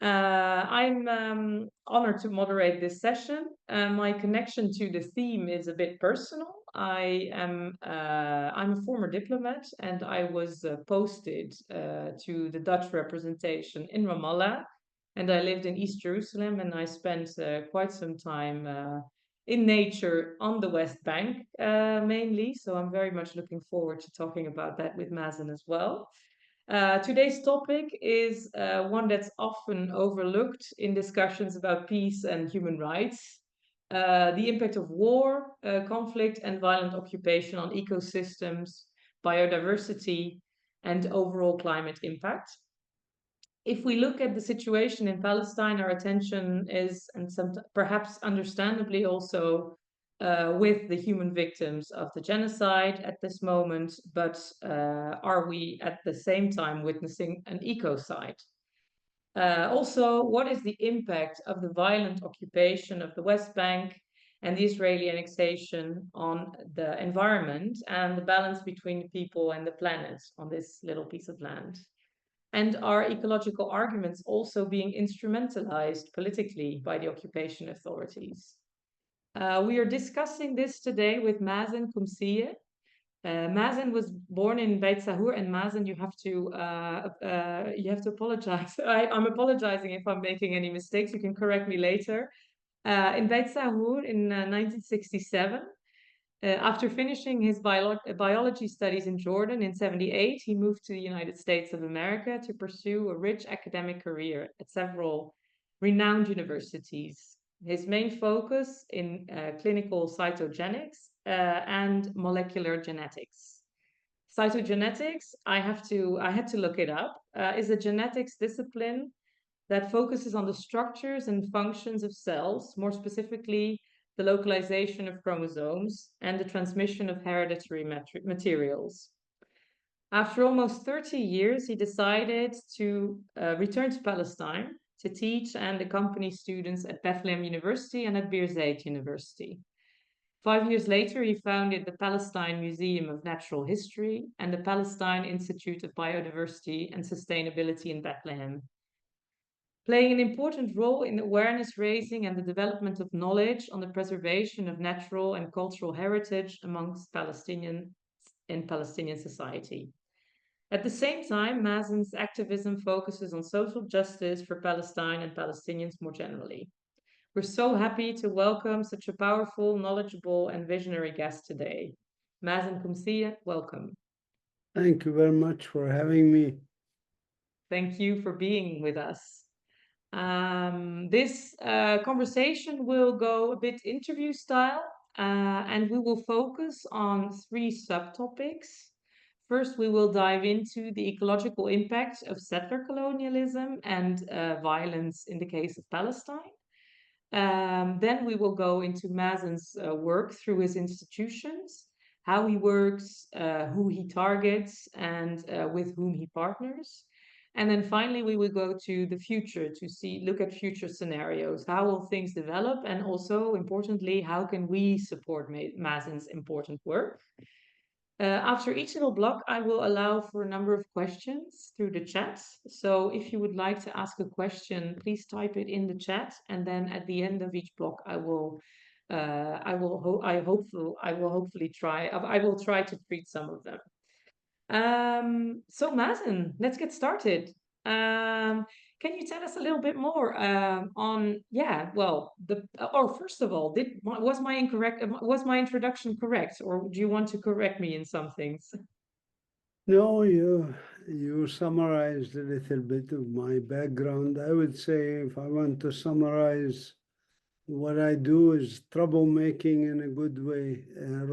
I'm honored to moderate this session. My connection to the theme is a bit personal. I'm a former diplomat, and I was posted to the Dutch representation in Ramallah, and I lived in East Jerusalem, and I spent quite some time in nature on the West Bank mainly. So I'm very much looking forward to talking about that with Mazin as well. Today's topic is one that's often overlooked in discussions about peace and human rights. The impact of war, conflict, and violent occupation on ecosystems, biodiversity, and overall climate impact. If we look at the situation in Palestine, our attention is, and perhaps understandably also, with the human victims of the genocide at this moment, but are we at the same time witnessing an ecocide? Also, what is the impact of the violent occupation of the West Bank and the Israeli annexation on the environment and the balance between the people and the planet on this little piece of land? And are ecological arguments also being instrumentalized politically by the occupation authorities? We are discussing this today with Mazin Qumsiyeh. Mazin was born in Beit Sahur, and Mazin, you have to apologize. I'm apologizing if I'm making any mistakes. You can correct me later. In Beit Sahur in 1967. After finishing his biology studies in Jordan in 78, he moved to the United States of America to pursue a rich academic career at several renowned universities. His main focus in clinical cytogenics and molecular genetics. Cytogenetics, I had to look it up, is a genetics discipline that focuses on the structures and functions of cells, more specifically the localization of chromosomes and the transmission of hereditary materials. After almost 30 years, he decided to return to Palestine to teach and accompany students at Bethlehem University and at Biodiversity University. 5 years later, he founded the Palestine Museum of Natural History and the Palestine Institute of Biodiversity and Sustainability in Bethlehem, playing an important role in awareness raising and the development of knowledge on the preservation of natural and cultural heritage amongst Palestinians in Palestinian society. At the same time, Mazin's activism focuses on social justice for Palestine and Palestinians more generally. We're so happy to welcome such a powerful, knowledgeable, and visionary guest today. Mazin Qumsiyeh, welcome. Thank you very much for having me. Thank you for being with us. This conversation will go a bit interview style, and we will focus on 3 subtopics. First, we will dive into the ecological impact of settler colonialism and violence in the case of Palestine. Then we will go into Mazin's work through his institutions, how he works, who he targets, and with whom he partners. And then finally, we will go to the future to look at future scenarios. How will things develop? And also, importantly, how can we support Mazin's important work? After each little block, I will allow for a number of questions through the chat. So if you would like to ask a question, please type it in the chat. And then at the end of each block, I will hopefully try to treat some of them. So Mazin, let's get started. Can you tell us a little bit more on, first of all, was my introduction correct, or do you want to correct me in some things? No, you summarized a little bit of my background. I would say if I want to summarize, what I do is troublemaking in a good way,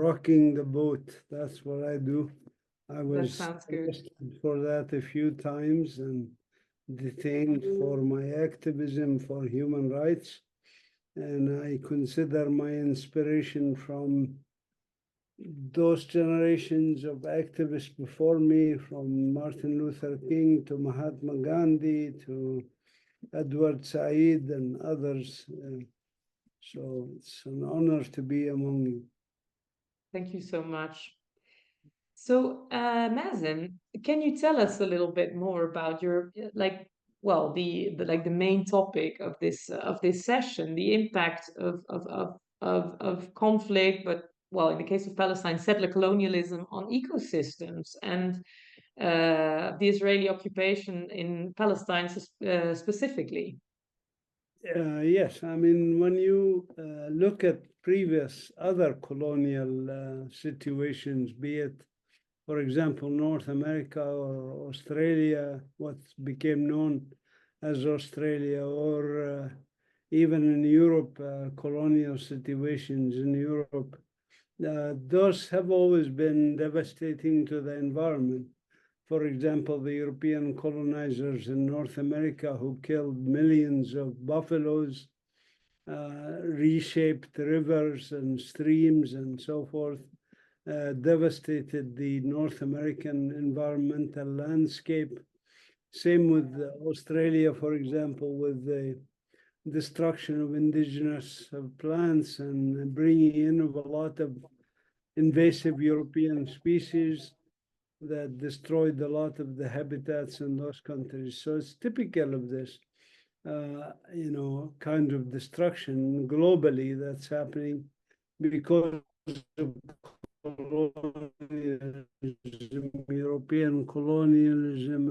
rocking the boat. That's what I do. I was arrested for that a few times and detained for my activism for human rights. And I consider my inspiration from those generations of activists before me, from Martin Luther King to Mahatma Gandhi to Edward Said and others. So it's an honor to be among you. Thank you so much. So, Mazin, can you tell us a little bit more about your, well, the main topic of this session, the impact of conflict, but well, in the case of Palestine, settler colonialism on ecosystems, and the Israeli occupation in Palestine specifically. Yes, I mean, when you look at previous other colonial situations, be it, for example, North America or Australia, what became known as Australia, or even in Europe, colonial situations in Europe, those have always been devastating to the environment. For example, the European colonizers in North America who killed millions of buffaloes, reshaped rivers and streams and so forth, devastated the North American environmental landscape. Same with Australia, for example, with the destruction of indigenous plants and bringing in of a lot of invasive European species that destroyed a lot of the habitats in those countries. So it's typical of this, kind of destruction globally that's happening because of colonialism, European colonialism,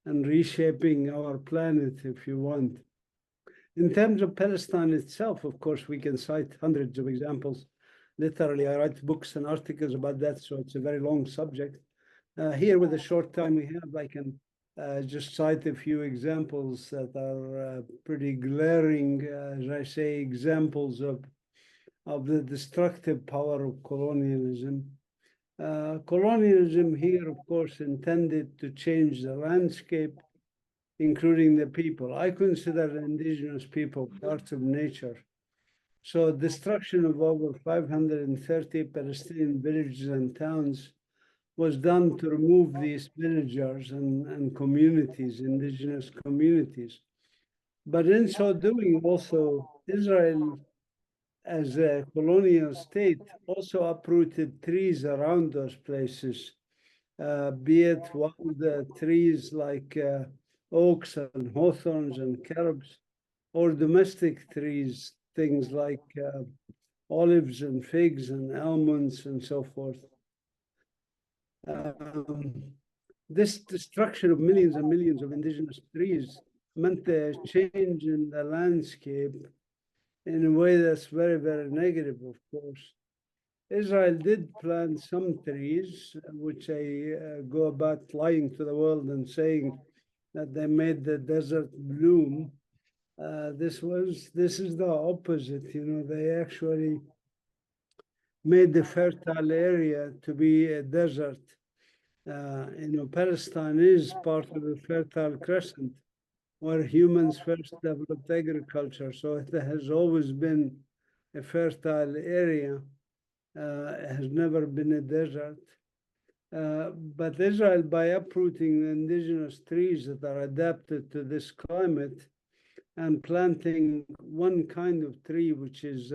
and reshaping our planet, if you want. In terms of Palestine itself, of course, we can cite hundreds of examples. Literally, I write books and articles about that, so it's a very long subject. Here, with the short time we have, I can just cite a few examples that are pretty glaring, as I say, examples of the destructive power of colonialism. Colonialism here, of course, intended to change the landscape, including the people. I consider the indigenous people parts of nature. So destruction of over 530 Palestinian villages and towns was done to remove these villagers and communities, indigenous communities. But in so doing, also, Israel, as a colonial state, also uprooted trees around those places, be it wild trees like oaks and hawthorns and carob, or domestic trees, things like olives and figs and almonds and so forth. This destruction of millions and millions of indigenous trees meant a change in the landscape in a way that's very, very negative, of course. Israel did plant some trees, which I go about lying to the world and saying that they made the desert bloom. This is the opposite. They actually made the fertile area to be a desert. Palestine is part of the Fertile Crescent, where humans first developed agriculture. So it has always been a fertile area. It has never been a desert. But Israel, by uprooting the indigenous trees that are adapted to this climate and planting one kind of tree, which is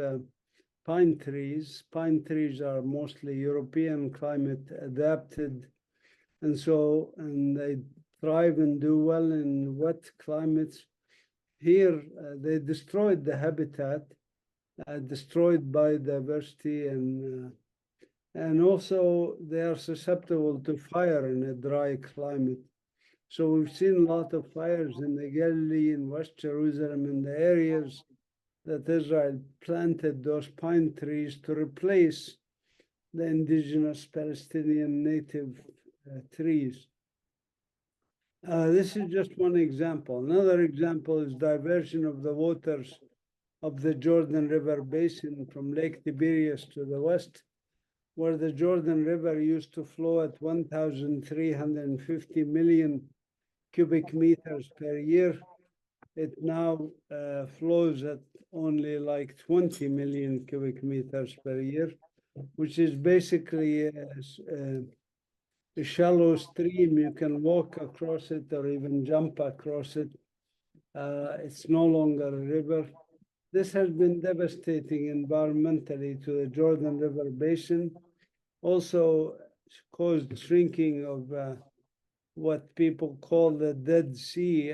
pine trees. Pine trees are mostly European climate adapted, and they thrive and do well in wet climates. Here, they destroyed the habitat, destroyed biodiversity, and also they are susceptible to fire in a dry climate. So we've seen a lot of fires in the Galilee, in West Jerusalem, in the areas that Israel planted those pine trees to replace the indigenous Palestinian native trees. This is just one example. Another example is diversion of the waters of the Jordan River Basin from Lake Tiberias to the west, where the Jordan River used to flow at 1,350 million cubic meters per year. It now flows at only like 20 million cubic meters per year, which is basically a shallow stream. You can walk across it or even jump across it. It's no longer a river. This has been devastating environmentally to the Jordan River Basin. Also caused shrinking of what people call the Dead Sea.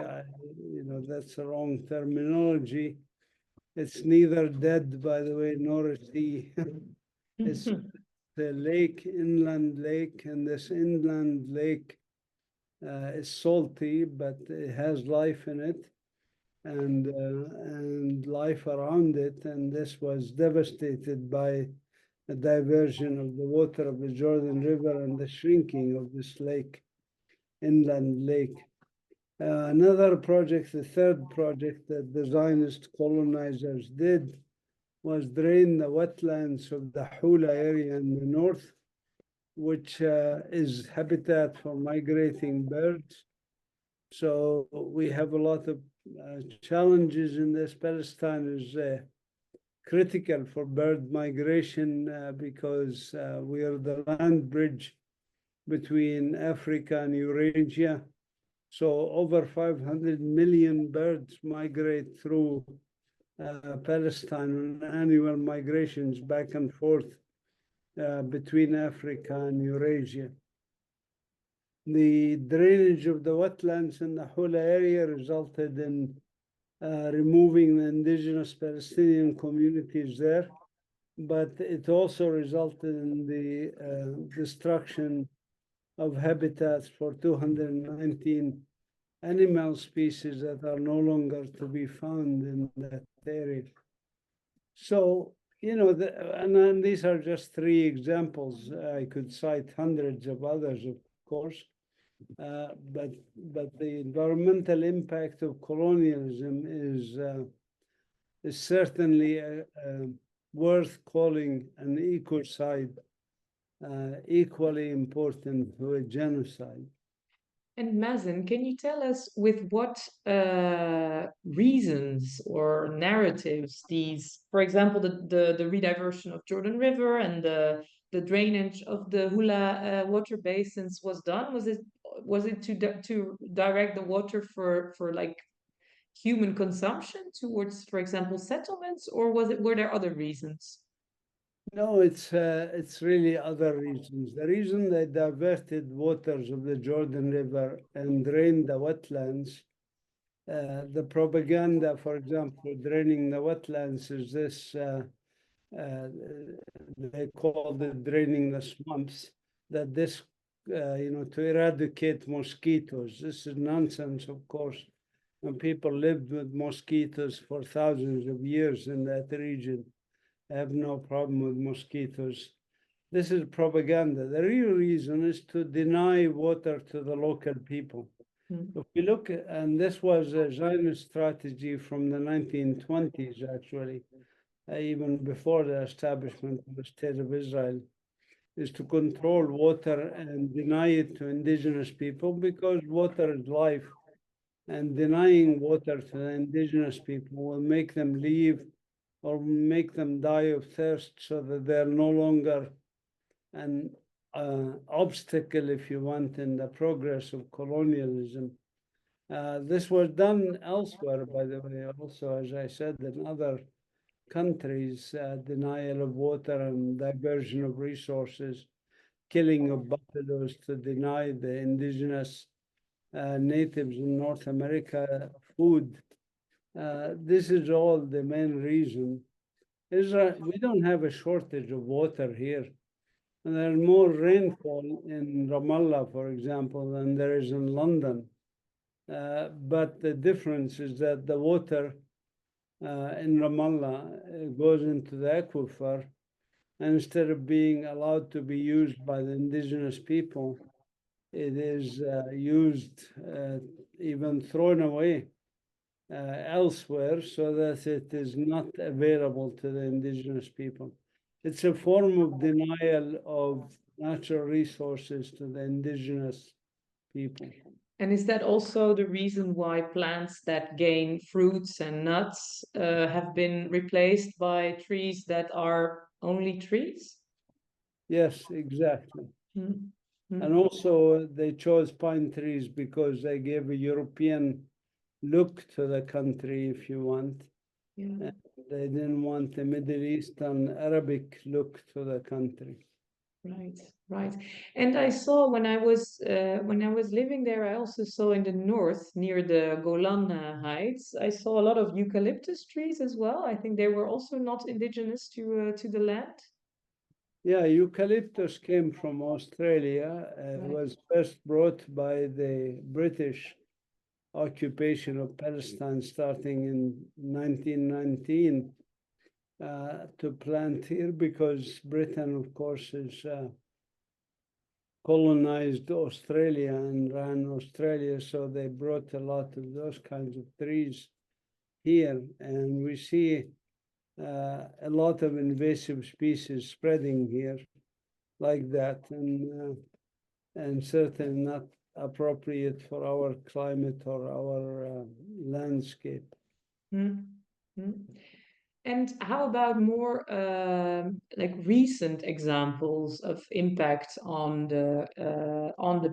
That's the wrong terminology. It's neither dead, by the way, nor a sea. It's the lake, inland lake, and this inland lake is salty, but it has life in it and life around it. And this was devastated by the diversion of the water of the Jordan River and the shrinking of this lake, inland lake. Another project, the third project that the Zionist colonizers did, was drain the wetlands of the Hula area in the north, which is habitat for migrating birds. So we have a lot of challenges in this. Palestine is critical for bird migration because we are the land bridge between Africa and Eurasia. So over 500 million birds migrate through Palestine on annual migrations back and forth between Africa and Eurasia. The drainage of the wetlands in the Hula area resulted in removing the indigenous Palestinian communities there, but it also resulted in the destruction of habitats for 219 animal species that are no longer to be found in that area. So, and these are just three examples. I could cite hundreds of others, of course. But the environmental impact of colonialism is certainly worth calling an ecocide, equally important to a genocide. And Mazin, can you tell us with what reasons or narratives these, for example, the rediversion of Jordan River and the drainage of the Hula water basins was done? Was it to direct the water for like human consumption towards, for example, settlements, or were there other reasons? No, it's really other reasons. The reason they diverted waters of the Jordan River and drained the wetlands, the propaganda, for example, draining the wetlands is this, they called it draining the swamps, that this, to eradicate mosquitoes. This is nonsense, of course. And people lived with mosquitoes for thousands of years in that region. I have no problem with mosquitoes. This is propaganda. The real reason is to deny water to the local people. If we look at, and this was a Zionist strategy from the 1920s, actually, even before the establishment of the State of Israel, is to control water and deny it to indigenous people because water is life. And denying water to the indigenous people will make them leave or make them die of thirst so that they're no longer an obstacle, if you want, in the progress of colonialism. This was done elsewhere, by the way, also, as I said, in other countries, denial of water and diversion of resources, killing of buffaloes to deny the indigenous natives in North America food. This is all the main reason. Israel, we don't have a shortage of water here. And there's more rainfall in Ramallah, for example, than there is in London. But the difference is that the water in Ramallah goes into the aquifer, and instead of being allowed to be used by the indigenous people, it is used, even thrown away elsewhere so that it is not available to the indigenous people. It's a form of denial of natural resources to the indigenous people. And is that also the reason why plants that gain fruits and nuts have been replaced by trees that are only trees? Yes, exactly. And also they chose pine trees because they gave a European look to the country, if you want. They didn't want a Middle Eastern Arabic look to the country. Right, right. And I saw when I was living there, I also saw in the north near the Golan Heights, I saw a lot of eucalyptus trees as well. I think they were also not indigenous to the land. Yeah, eucalyptus came from Australia. It Right. was first brought by the British occupation of Palestine starting in 1919 to plant here because Britain, of course, is colonized Australia and ran Australia, so they brought a lot of those kinds of trees here, and we see a lot of invasive species spreading here like that, and certainly not appropriate for our climate or our landscape. Mm. Mm. And how about more like recent examples of impact on the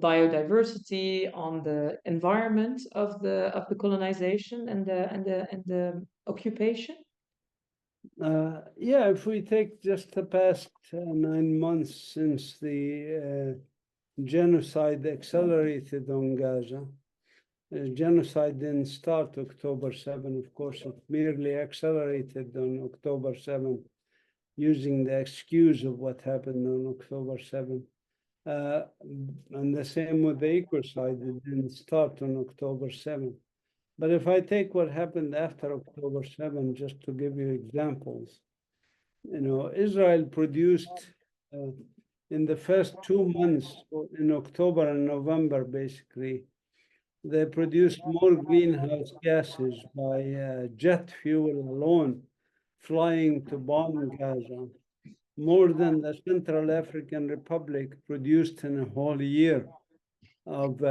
biodiversity, on the environment of the colonization and the occupation? Yeah, if we take just the past 9 months since the genocide accelerated on Gaza. Genocide didn't start October 7, of course, it merely accelerated on October 7, using the excuse of what happened on October 7. And the same with the ecocide, it didn't start on October 7. But if I take what happened after October 7, just to give you examples, Israel produced in the first 2 months, in October and November, basically, they produced more greenhouse gases by jet fuel alone, flying to bomb Gaza, more than the Central African Republic produced in a whole year of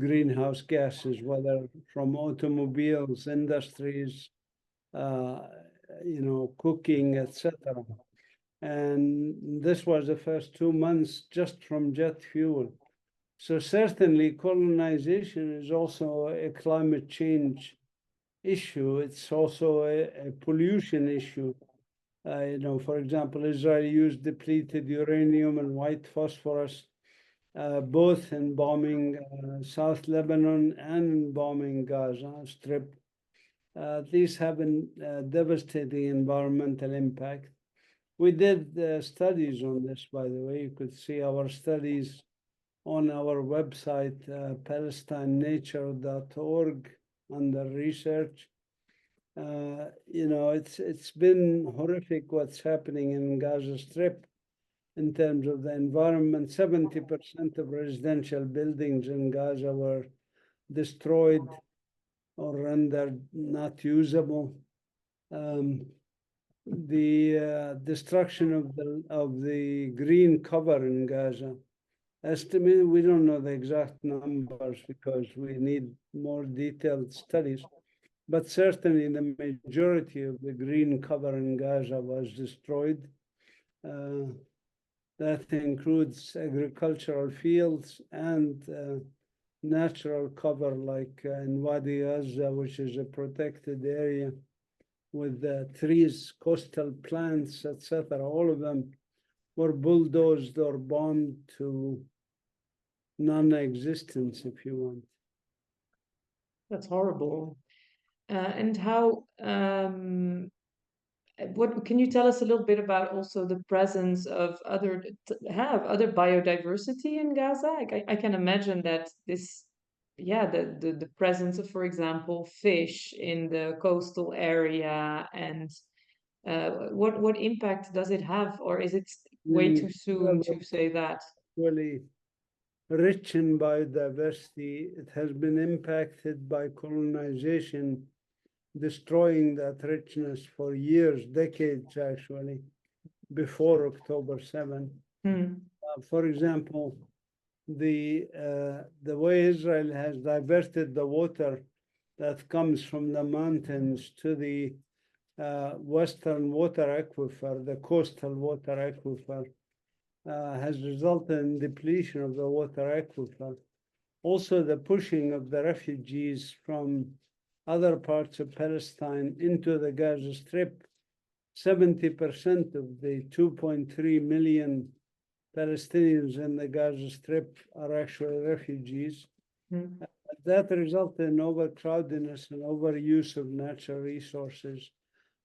greenhouse gases, whether from automobiles, industries, uh, cooking, etc. And this was the first 2 months just from jet fuel. So certainly colonization is also a climate change issue. It's also a pollution issue. For example, Israel used depleted uranium and white phosphorus, both in bombing South Lebanon and in bombing Gaza Strip. These have a devastating environmental impact. We did studies on this, by the way. You could see our studies on our website, palestinenature.org, under research. It's been horrific what's happening in Gaza Strip in terms of the environment. 70% of residential buildings in Gaza were destroyed or rendered not usable. The destruction of the green cover in Gaza. Estimated, we don't know the exact numbers because we need more detailed studies, but certainly the majority of the green cover in Gaza was destroyed. That includes agricultural fields and natural cover, like in Wadi Gaza, which is a protected area with trees, coastal plants, etc. All of them were bulldozed or bombed to non-existence, if you want. That's horrible. And how what can you tell us a little bit about also the presence of other biodiversity in Gaza? I can imagine that this, yeah, the presence of, for example, fish in the coastal area, and what impact does it have, or is it way too soon to say that? Really rich in biodiversity. It has been impacted by colonization, destroying that richness for years, decades actually, before October 7. For example, the way Israel has diverted the water that comes from the mountains to the western water aquifer, the coastal water aquifer, has resulted in depletion of the water aquifer. Also, the pushing of the refugees from other parts of Palestine into the Gaza Strip 70% of the 2.3 million Palestinians in the Gaza Strip are actually refugees. Mm. That resulted in overcrowdedness and overuse of natural resources,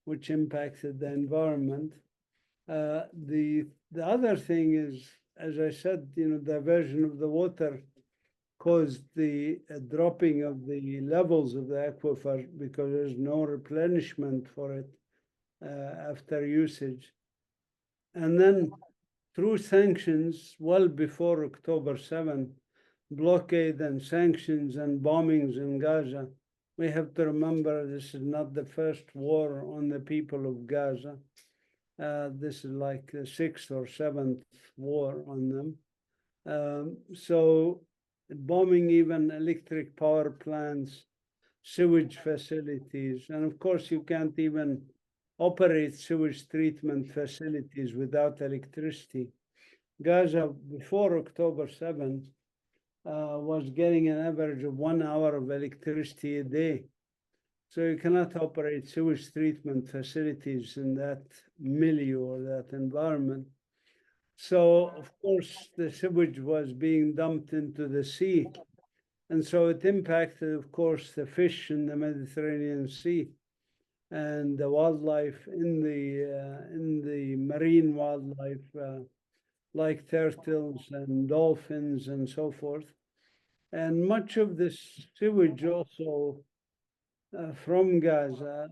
which impacted the environment. The other thing is, as I said, diversion of the water caused the dropping of the levels of the aquifer because there's no replenishment for it after usage. And then through sanctions, well before October 7, blockade and sanctions and bombings in Gaza, we have to remember this is not the first war on the people of Gaza. This is like the 6th or 7th war on them. So bombing even electric power plants, sewage facilities, and of course you can't even operate sewage treatment facilities without electricity. Gaza, before October 7, was getting an average of 1 hour of electricity a day. So you cannot operate sewage treatment facilities in that milieu or that environment. So, of course, the sewage was being dumped into the sea. And so it impacted, of course, the fish in the Mediterranean Sea and the wildlife in the marine wildlife, like turtles and dolphins and so forth. And much of this sewage also from Gaza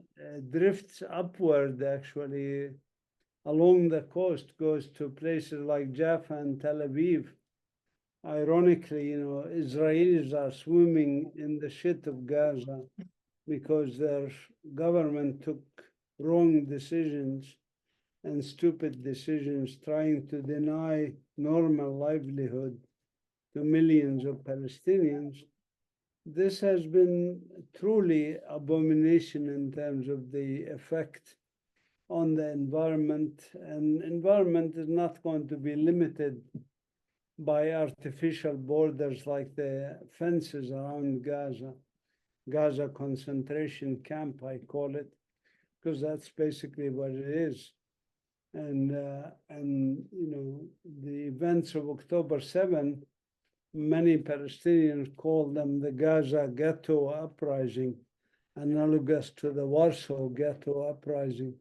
drifts upward, actually, along the coast, goes to places like Jaffa and Tel Aviv. Ironically, Israelis are swimming in the shit of Gaza because their government took wrong decisions and stupid decisions trying to deny normal livelihood to millions of Palestinians. This has been truly abomination in terms of the effect on the environment, and environment is not going to be limited by artificial borders like the fences around Gaza concentration camp, I call it, because that's basically what it is. And the events of October 7, many Palestinians call them the Gaza Ghetto Uprising, analogous to the Warsaw Ghetto Uprising.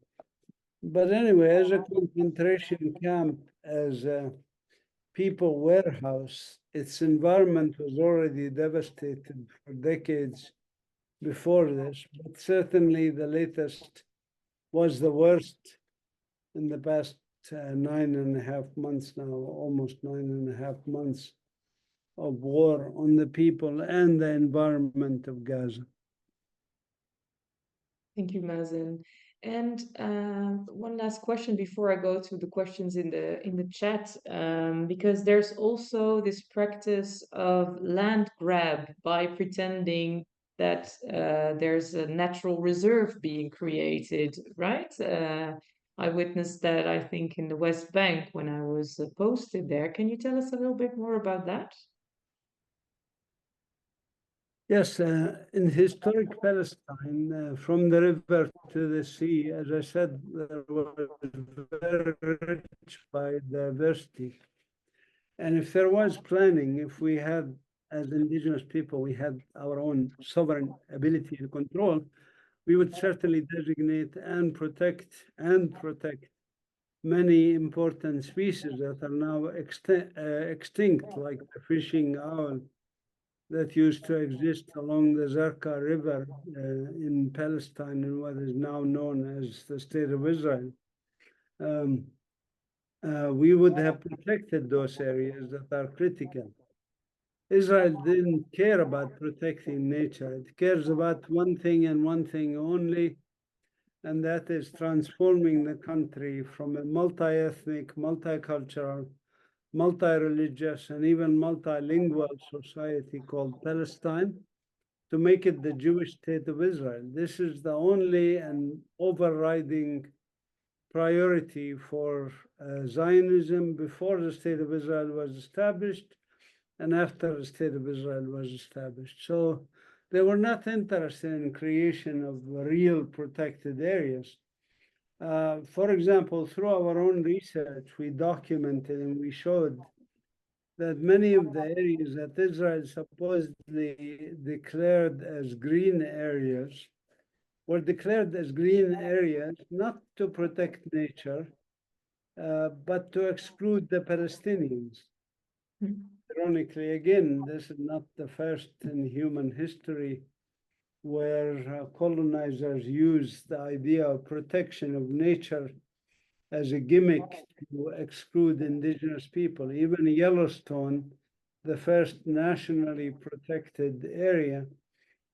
But anyway, as a concentration camp, as a people warehouse, its environment was already devastated for decades before this, but certainly the latest was the worst in the past 9.5 months now, almost 9.5 months of war on the people and the environment of Gaza. Thank you, Mazin. And one last question before I go to the questions in the chat, because there's also this practice of land grab by pretending that there's a natural reserve being created, right? I witnessed that, I think, in the West Bank when I was posted there. Can you tell us a little bit more about that? Yes, in historic Palestine, from the river to the sea, as I said, there was very rich biodiversity. And if there was planning, if we had, as indigenous people, we had our own sovereign ability and control, we would certainly designate and protect many important species that are now extinct, like the fishing owl that used to exist along the Zarqa River in Palestine in what is now known as the State of Israel. We would have protected those areas that are critical. Israel didn't care about protecting nature. It cares about one thing and one thing only, and that is transforming the country from a multi-ethnic, multicultural, multi-religious, and even multilingual society called Palestine to make it the Jewish state of Israel. This is the only and overriding priority for Zionism before the state of Israel was established and after the state of Israel was established. So they were not interested in creation of real protected areas. For example, through our own research, we documented and we showed that many of the areas that Israel supposedly declared as green areas were declared as green areas not to protect nature, but to exclude the Palestinians. Ironically, again, this is not the first in human history where colonizers used the idea of protection of nature as a gimmick to exclude indigenous people. Even Yellowstone, the first nationally protected area,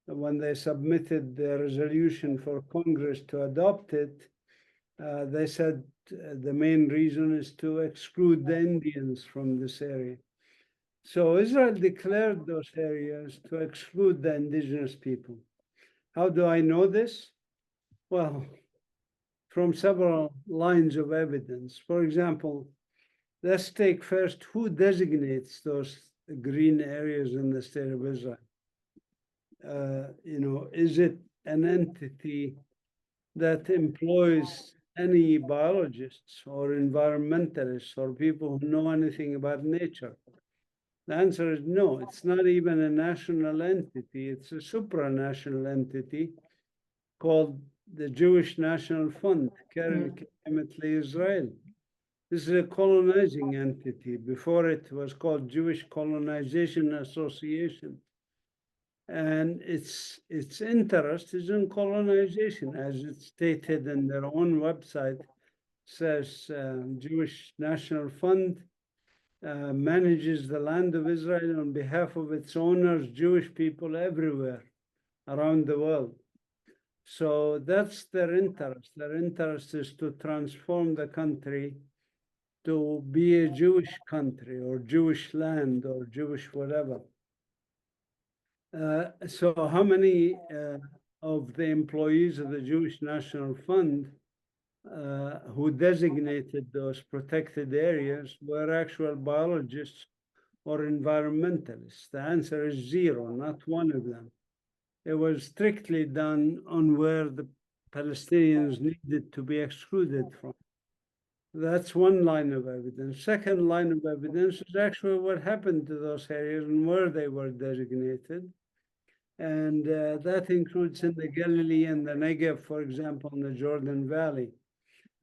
when they submitted the resolution for Congress to adopt it, they said the main reason is to exclude the Indians from this area. So Israel declared those areas to exclude the indigenous people. How do I know this? Well, from several lines of evidence. For example, let's take first who designates those green areas in the state of Israel. Is it an entity that employs any biologists or environmentalists or people who know anything about nature? The answer is no. It's not even a national entity. It's a supranational entity called the Jewish National Fund, Keren Kemet Israel. This is a colonizing entity. Before it was called Jewish Colonization Association. And its interest is in colonization, as it's stated in their own website, says Jewish National Fund manages the land of Israel on behalf of its owners, Jewish people everywhere around the world. So that's their interest. Their interest is to transform the country to be a Jewish country or Jewish land or Jewish whatever. So how many of the employees of the Jewish National Fund who designated those protected areas were actual biologists or environmentalists? The answer is zero, not one of them. It was strictly done on where the Palestinians needed to be excluded from. That's one line of evidence. Second line of evidence is actually what happened to those areas and where they were designated. And that includes in the Galilee and the Negev, for example, in the Jordan Valley.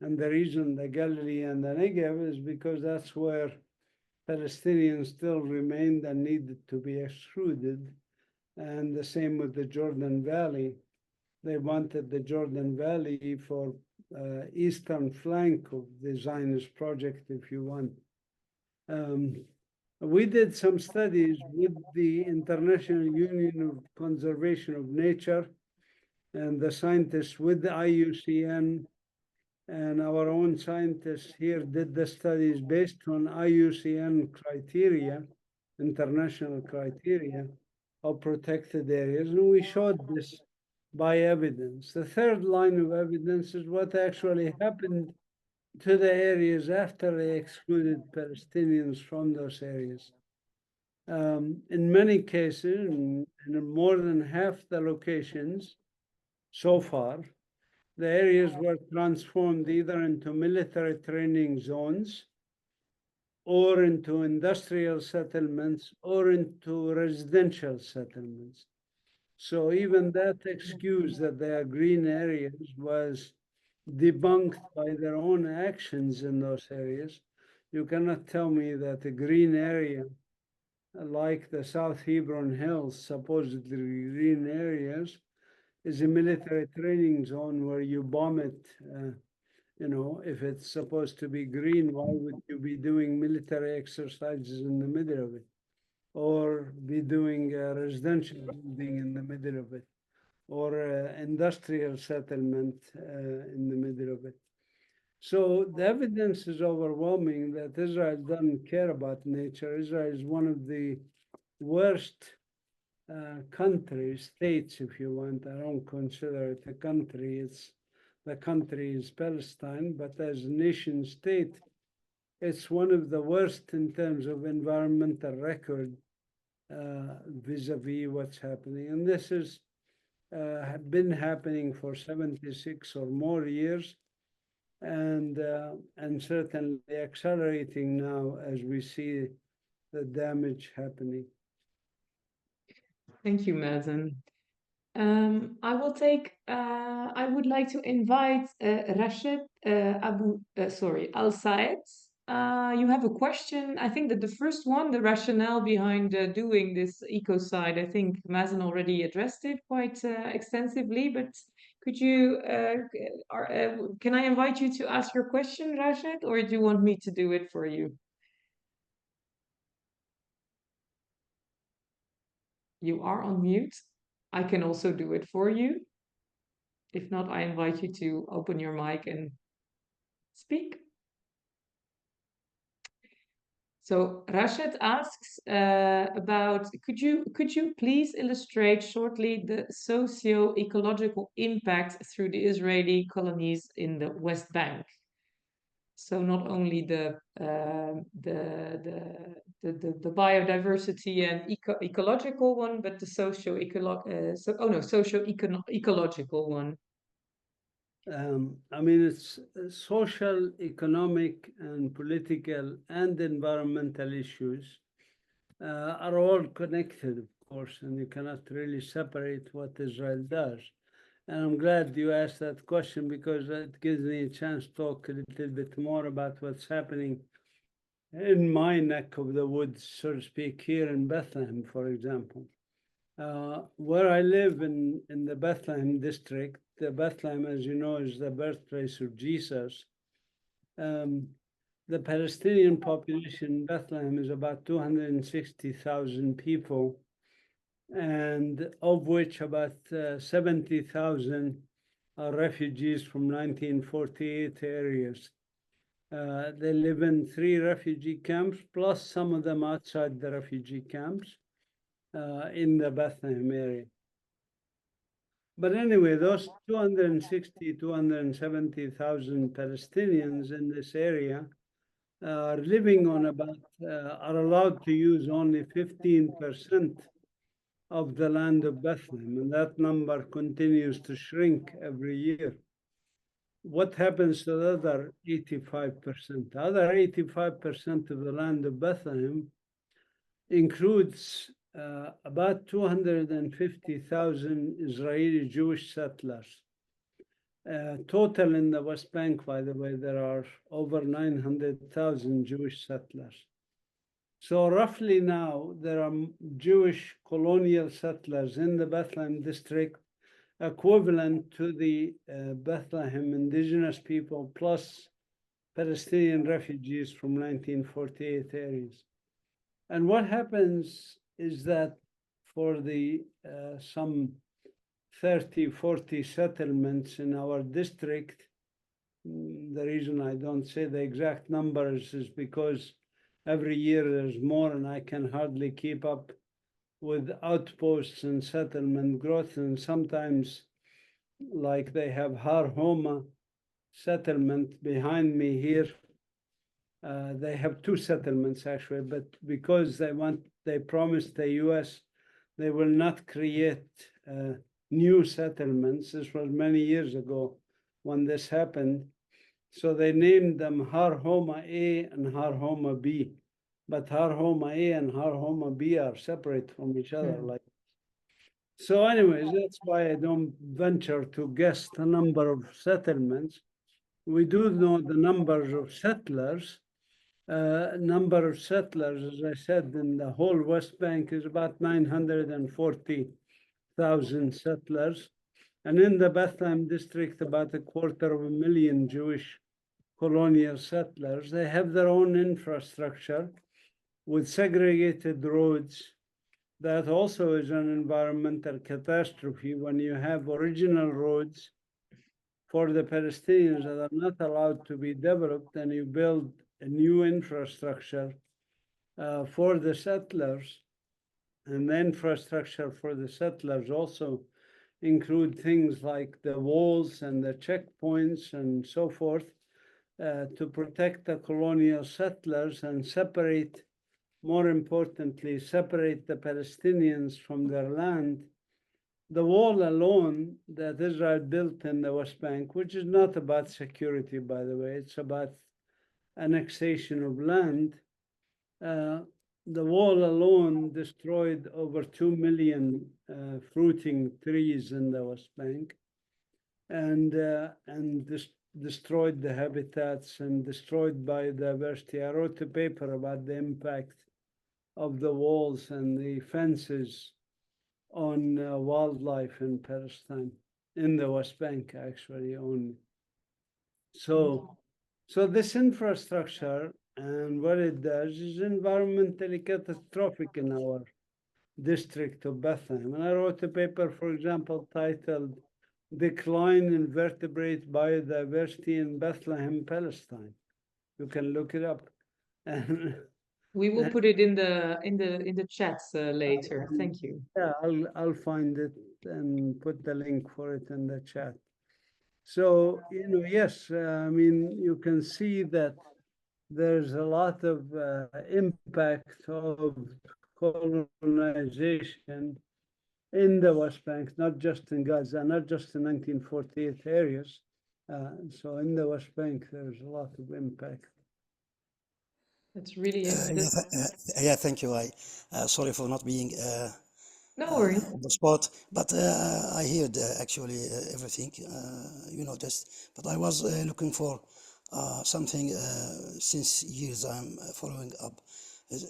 And the reason the Galilee and the Negev is because that's where Palestinians still remained and needed to be excluded. And the same with the Jordan Valley. They wanted the Jordan Valley for eastern flank of the Zionist project, if you want. We did some studies with the International Union of Conservation of Nature and the scientists with the IUCN, and our own scientists here did the studies based on IUCN criteria, international criteria of protected areas, and we showed this by evidence. The third line of evidence is what actually happened to the areas after they excluded Palestinians from those areas. In many cases, in more than half the locations so far, the areas were transformed either into military training zones or into industrial settlements or into residential settlements. So even that excuse that they are green areas was debunked by their own actions in those areas. You cannot tell me that a green area like the South Hebron Hills, supposedly green areas, is a military training zone where you bomb it. If it's supposed to be green, why would you be doing military exercises in the middle of it? Or be doing a residential building in the middle of it? Or industrial settlement in the middle of it? So the evidence is overwhelming that Israel doesn't care about nature. Israel is one of the worst countries, states, if you want. I don't consider it a country. The country is Palestine, but as a nation state, it's one of the worst in terms of environmental record vis-a-vis what's happening. And this has been happening for 76 or more years. and certainly accelerating now as we see the damage happening. Thank you, Mazin. I will take, I would like to invite Rashid Al Saed. You have a question. I think that the first one, the rationale behind doing this ecocide, I think Mazin already addressed it quite extensively, but could you, can I invite you to ask your question, Rashid, or do you want me to do it for you? You are on mute. I can also do it for you. If not, I invite you to open your mic and speak. So Rashid asks about, could you please illustrate shortly the socio-ecological impact through the Israeli colonies in the West Bank? So not only the biodiversity and ecological one, but the socio-ecological one. I mean, it's social, economic, and political and environmental issues are all connected, of course, and you cannot really separate what Israel does. And I'm glad you asked that question because it gives me a chance to talk a little bit more about what's happening in my neck of the woods, so to speak, here in Bethlehem, for example. Where I live in the Bethlehem district, the Bethlehem, as you know, is the birthplace of Jesus. The Palestinian population in Bethlehem is about 260,000 people, and of which about 70,000 are refugees from 1948 areas. They live in 3 refugee camps, plus some of them outside the refugee camps in the Bethlehem area. But anyway, those 260, 270,000 Palestinians in this area are living on about, are allowed to use only 15% of the land of Bethlehem, and that number continues to shrink every year. What happens to the other 85%? The other 85% of the land of Bethlehem includes about 250,000 Israeli Jewish settlers. Total in the West Bank, by the way, there are over 900,000 Jewish settlers. So roughly now, there are Jewish colonial settlers in the Bethlehem district equivalent to the Bethlehem indigenous people plus Palestinian refugees from 1948 areas. And what happens is that for the some 30, 40 settlements in our district, the reason I don't say the exact numbers is because every year there's more and I can hardly keep up with outposts and settlement growth. And sometimes, like they have Har Homa settlement behind me here, they have 2 settlements actually, but because they promised the US they will not create new settlements. This was many years ago when this happened. So they named them Har Homa A and Har Homa B. But Har Homa A and Har Homa B are separate from each other. So anyways, that's why I don't venture to guess the number of settlements. We do know the numbers of settlers. Number of settlers, as I said, in the whole West Bank is about 940,000 settlers. And in the Bethlehem district, about 250,000 Jewish colonial settlers. They have their own infrastructure with segregated roads. That also is an environmental catastrophe when you have original roads for the Palestinians that are not allowed to be developed, and you build a new infrastructure for the settlers. And the infrastructure for the settlers also include things like the walls and the checkpoints and so forth to protect the colonial settlers and separate, more importantly, separate the Palestinians from their land. the wall alone that Israel built in the West Bank, which is not about security, by the way, it's about annexation of land. The wall alone destroyed over 2 million fruiting trees in the West Bank, and destroyed the habitats and destroyed biodiversity. I wrote a paper about the impact of the walls and the fences on wildlife in Palestine, in the West Bank, actually, only. So this infrastructure and what it does is environmentally catastrophic in our district of Bethlehem. And I wrote a paper, for example, titled Decline in Vertebrate Biodiversity in Bethlehem, Palestine. You can look it up. And We will put it in the chats later. Thank you. yeah, I'll find it and put the link for it in the chat. So, yes, I mean, you can see that there's a lot of impact of colonization in the West Bank, not just in Gaza, not just in 1948 areas. So in the West Bank, there's a lot of impact. That's really yeah, thank you. Sorry for not being no worries. on the spot, but I heard actually everything you noticed. But I was looking for something since years I'm following up.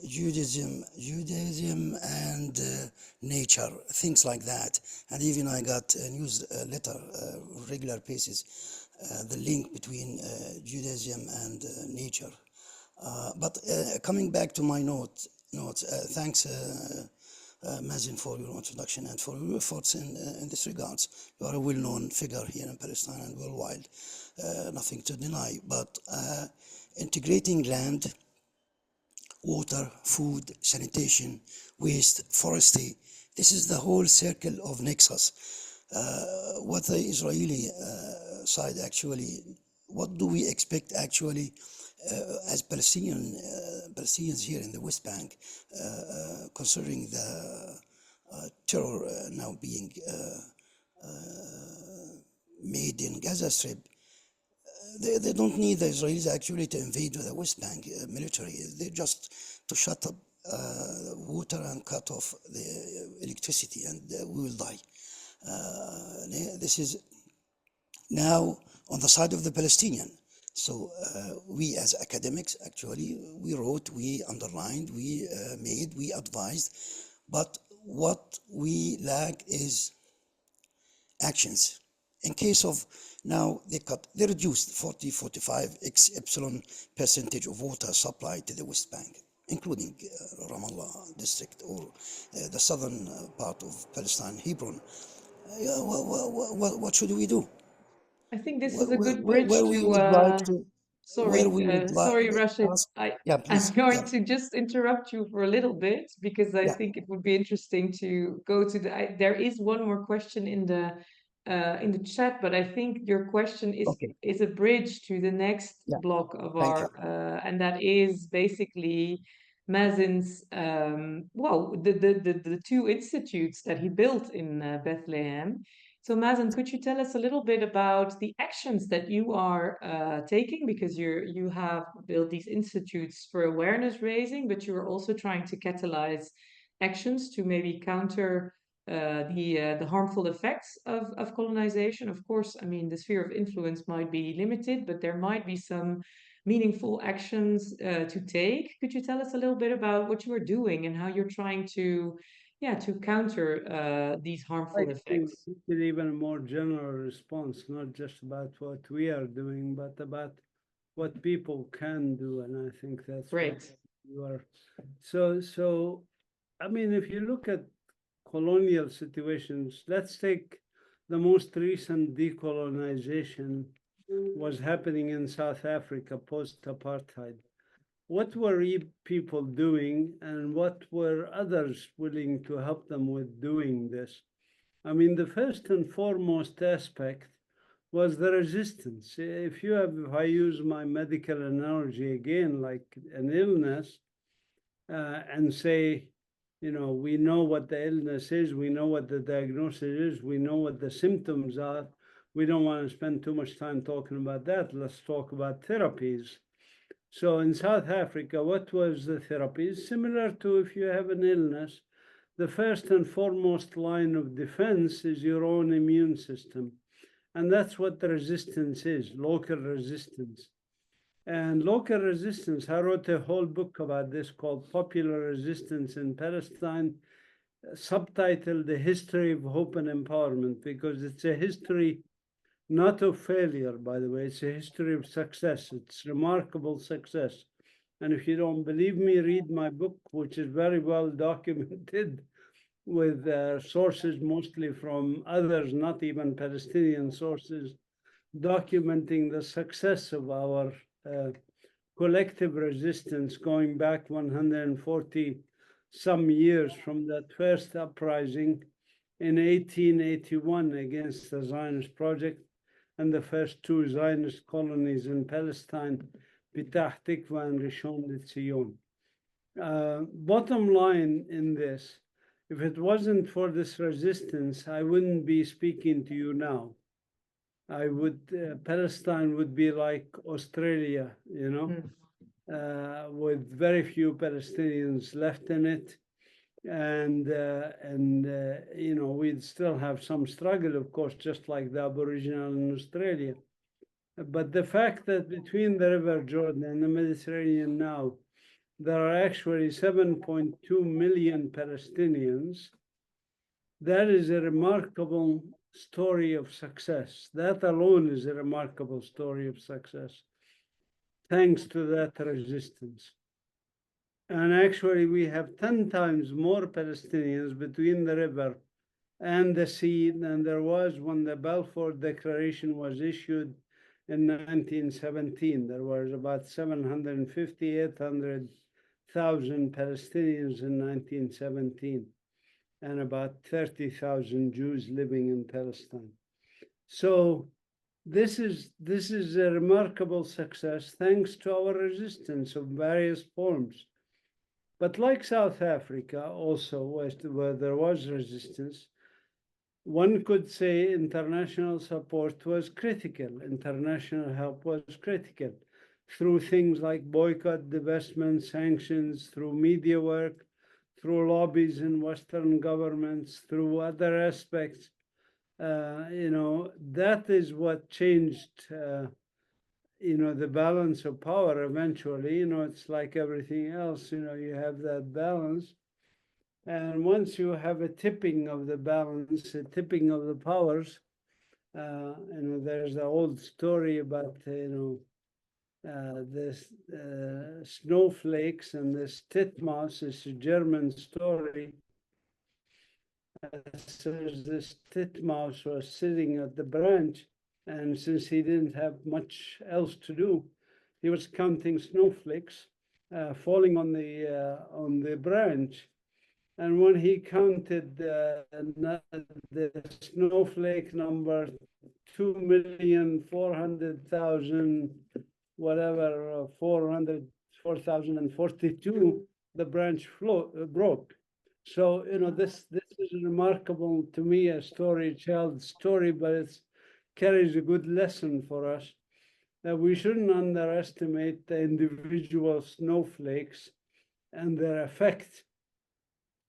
Judaism and nature, things like that. And even I got a newsletter, regular basis, the link between Judaism and nature. But coming back to my notes, thanks, Mazin, for your introduction and for your efforts in this regards. You are a well-known figure here in Palestine and worldwide, nothing to deny. But integrating land, water, food, sanitation, waste, forestry, this is the whole circle of nexus. What the Israeli side actually, what do we expect actually as Palestinians here in the West Bank, considering the terror now being made in Gaza Strip? They don't need the Israelis actually to invade the West Bank military. They just to shut up water and cut off the electricity, and we will die. This is now on the side of the Palestinian. So we as academics, actually, we wrote, we underlined, we made, we advised, but what we lack is actions. In case of now, they reduced 45% of water supply to the West Bank, including Ramallah district or the southern part of Palestine, Hebron. What should we do? I think this is a good bridge Where we to would like to, sorry, where we would like, sorry, Rashid. yeah, I'm please. going to just interrupt you for a little bit because I Yeah. think it would be interesting to go to there is one more question in the chat, but I think your question is a bridge to the next block of our and that is basically Mazin's the two institutes that he built in Bethlehem. So Mazin, could you tell us a little bit about the actions that you are taking? Because you have built these institutes for awareness raising, but you are also trying to catalyze actions to maybe counter the harmful effects of colonization. Of course, I mean, the sphere of influence might be limited, but there might be some meaningful actions to take. Could you tell us a little bit about what you are doing and how you're trying to counter these harmful effects? Even a more general response, not just about what we are doing, but about what people can do. And I think that's great. What you are. So, I mean, if you look at colonial situations, let's take the most recent decolonization was happening in South Africa post-apartheid. What were people doing, and what were others willing to help them with doing this? I mean, the first and foremost aspect was the resistance. If I use my medical analogy again, like an illness, and say, We know what the illness is, we know what the diagnosis is, we know what the symptoms are. We don't want to spend too much time talking about that. Let's talk about therapies. So in South Africa, what was the therapies? Similar to if you have an illness, the first and foremost line of defense is your own immune system. And that's what the resistance is, local resistance. And local resistance, I wrote a whole book about this called Popular Resistance in Palestine, subtitled The History of Hope and Empowerment, because it's a history not of failure, by the way, it's a history of success. It's remarkable success. And if you don't believe me, read my book, which is very well documented with sources mostly from others, not even Palestinian sources, documenting the success of our collective resistance going back 140 some years from that first uprising in 1881 against the Zionist project and the first two Zionist colonies in Palestine, Petah Tikva and Rishon LeZion. Bottom line in this, if it wasn't for this resistance, I wouldn't be speaking to you now. Palestine would be like Australia, with very few Palestinians left in it. And we'd still have some struggle, of course, just like the Aboriginal in Australia. But the fact that between the River Jordan and the Mediterranean now, there are actually 7.2 million Palestinians, that is a remarkable story of success. That alone is a remarkable story of success, thanks to that resistance. And actually, we have 10 times more Palestinians between the river and the sea than there was when the Balfour Declaration was issued in 1917. There was about 750, 800,000 Palestinians in 1917, and about 30,000 Jews living in Palestine. So this is a remarkable success thanks to our resistance of various forms. But like South Africa also, where there was resistance, one could say international support was critical. International help was critical through things like boycott, divestment, sanctions, through media work, through lobbies in Western governments, through other aspects. That is what changed the balance of power eventually. It's like everything else, you have that balance. And once you have a tipping of the balance, a tipping of the powers, there's the old story about, this snowflakes and this titmouse. It's a German story. Says this titmouse was sitting at the branch, and since he didn't have much else to do, he was counting snowflakes falling on the branch. And when he counted the snowflake number 2,400,000, whatever, 4,042, the branch broke. So this is remarkable to me, a child's story, but it carries a good lesson for us that we shouldn't underestimate the individual snowflakes and their effect.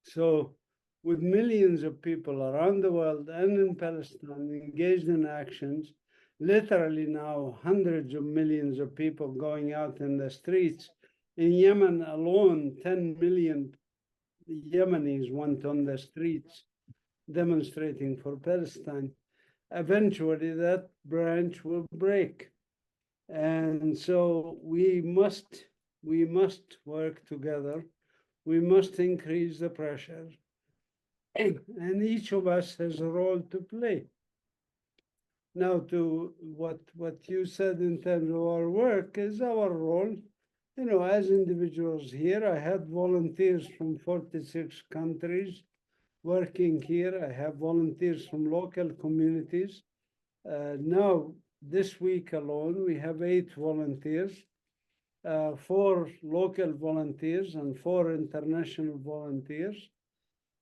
So with millions of people around the world and in Palestine engaged in actions, literally now hundreds of millions of people going out in the streets. In Yemen alone, 10 million Yemenis went on the streets demonstrating for Palestine. Eventually, that branch will break. And so we must work together. We must increase the pressure. And each of us has a role to play. Now, to what you said in terms of our work is our role. As individuals here, I had volunteers from 46 countries working here. I have volunteers from local communities. Now, this week alone, we have 8 volunteers, 4 local volunteers and 4 international volunteers.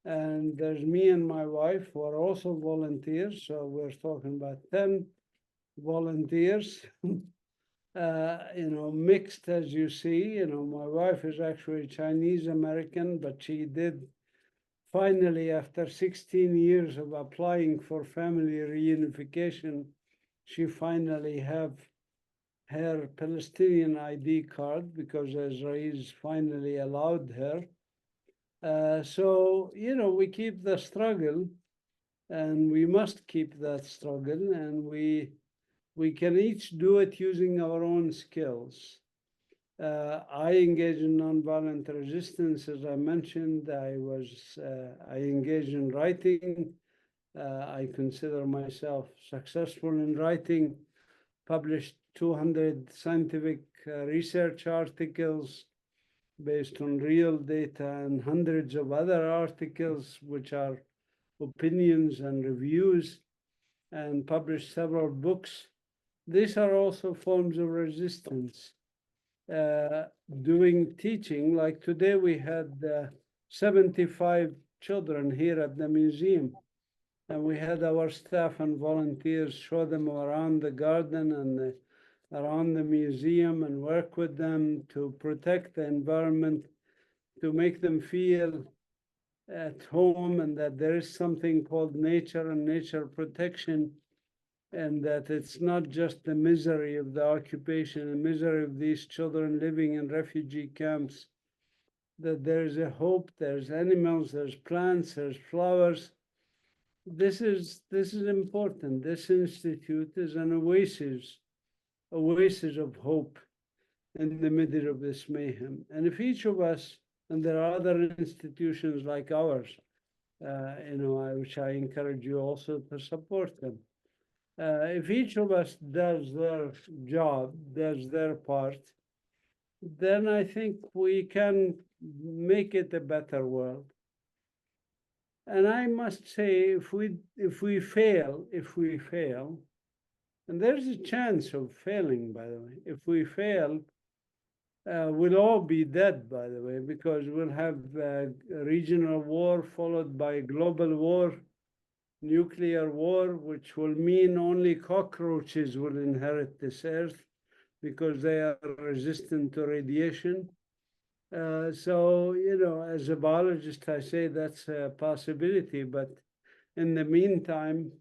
And there's me and my wife who are also volunteers. So we're talking about 10 volunteers, mixed as you see. My wife is actually Chinese American, but she did finally, after 16 years of applying for family reunification, she finally have her Palestinian ID card because Israelis finally allowed her. So, we keep the struggle, and we must keep that struggle, and we can each do it using our own skills. I engage in nonviolent resistance, as I mentioned. I engage in writing. I consider myself successful in writing, published 200 scientific research articles based on real data and hundreds of other articles, which are opinions and reviews, and published several books. These are also forms of resistance. Doing teaching, like today we had 75 children here at the museum, and we had our staff and volunteers show them around the garden and around the museum and work with them to protect the environment, to make them feel at home, and that there is something called nature and nature protection, and that it's not just the misery of the occupation and misery of these children living in refugee camps, that there's a hope, there's animals, there's plants, there's flowers. This is important. This institute is an oasis of hope in the middle of this mayhem. And if each of us, and there are other institutions like ours, which I encourage you also to support them. If each of us does their job, does their part, then I think we can make it a better world. And I must say, if we fail, and there's a chance of failing, by the way. If we fail, we'll all be dead, by the way, because we'll have a regional war followed by a global war, nuclear war, which will mean only cockroaches will inherit this earth because they are resistant to radiation. So, as a biologist, I say that's a possibility, but in the meantime,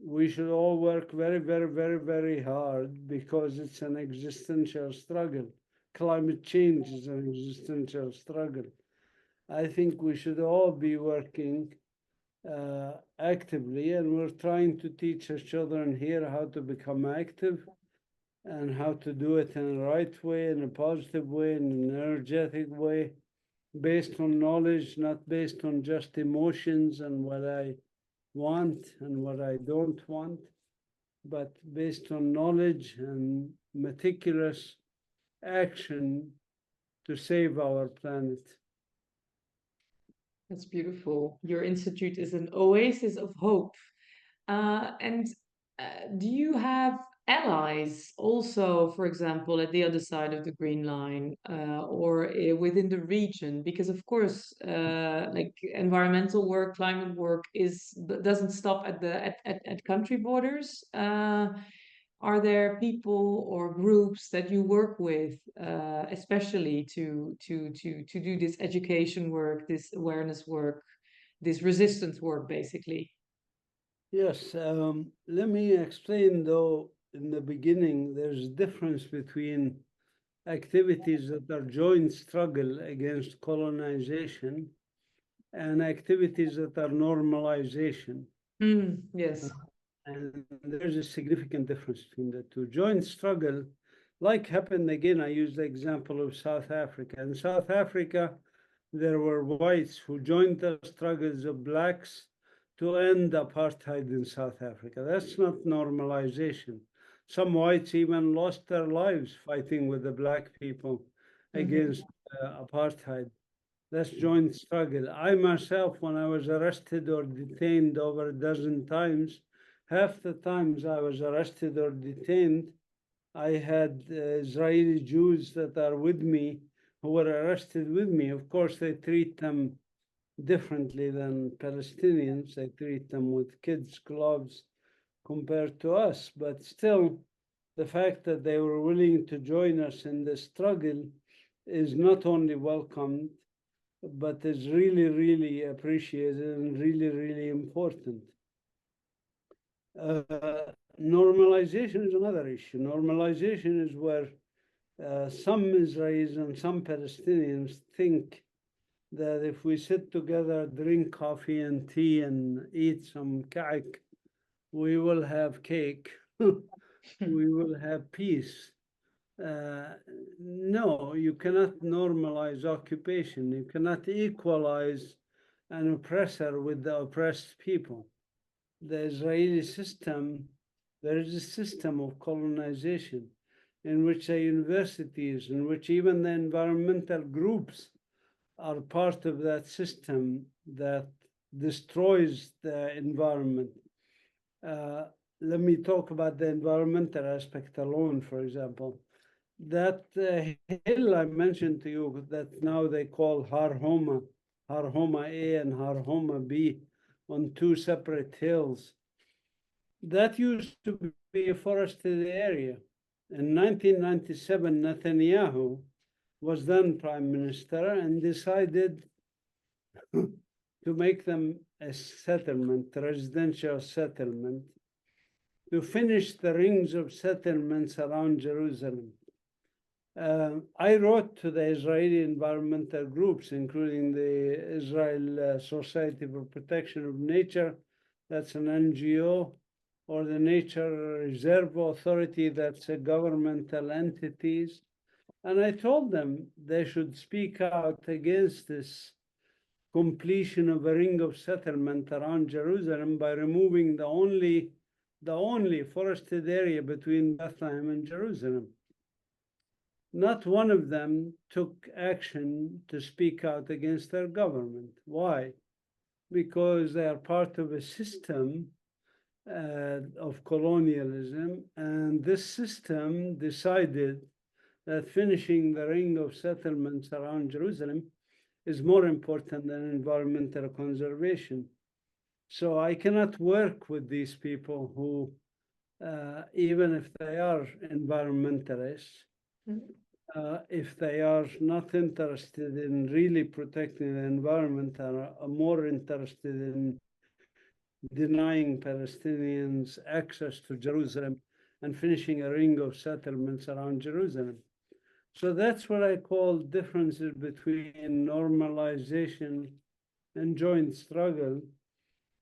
we should all work very, very, very, very hard because it's an existential struggle. Climate change is an existential struggle. I think we should all be working actively, and we're trying to teach our children here how to become active and how to do it in a right way, in a positive way, in an energetic way, based on knowledge, not based on just emotions and what I want and what I don't want, but based on knowledge and meticulous action to save our planet. That's beautiful. Your institute is an oasis of hope. And do you have allies also, for example, at the other side of the Green Line or within the region? Because of course, like environmental work, climate work doesn't stop at country borders. Are there people or groups that you work with, especially to do this education work, this awareness work, this resistance work, basically? Yes, let me explain though, in the beginning, there's a difference between activities that are joint struggle against colonization and activities that are normalization. Yes. And there's a significant difference between the two. Joint struggle, like happened again, I use the example of South Africa. In South Africa, there were whites who joined the struggles of blacks to end apartheid in South Africa. That's not normalization. Some whites even lost their lives fighting with the black people against apartheid. That's joint struggle. I myself, when I was arrested or detained over a dozen times, half the times I was arrested or detained, I had Israeli Jews that are with me who were arrested with me. Of course, they treat them differently than Palestinians. They treat them with kids' gloves compared to us. But still, the fact that they were willing to join us in the struggle is not only welcomed, but is really, really appreciated and really, really important. Normalization is another issue. Normalization is where some Israelis and some Palestinians think that if we sit together, drink coffee and tea and eat some ka'ik, we will have cake, we will have peace. No, you cannot normalize occupation. You cannot equalize an oppressor with the oppressed people. The Israeli system, there is a system of colonization in which the universities, in which even the environmental groups are part of that system that destroys the environment. Let me talk about the environmental aspect alone, for example. That hill I mentioned to you that now they call Har Homa A and Har Homa B, on two separate hills. That used to be a forested area. In 1997, Netanyahu was then prime minister and decided to make them a settlement, a residential settlement, to finish the rings of settlements around Jerusalem. I wrote to the Israeli environmental groups, including the Israel Society for Protection of Nature, that's an NGO, or the Nature Reserve Authority, that's a governmental entities. And I told them they should speak out against this completion of a ring of settlement around Jerusalem by removing the only forested area between Bethlehem and Jerusalem. Not one of them took action to speak out against their government. Why? Because they are part of a system of colonialism, and this system decided that finishing the ring of settlements around Jerusalem is more important than environmental conservation. So I cannot work with these people who, even if they are environmentalists, if they are not interested in really protecting the environment, are more interested in denying Palestinians access to Jerusalem and finishing a ring of settlements around Jerusalem. So that's what I call differences between normalization and joint struggle.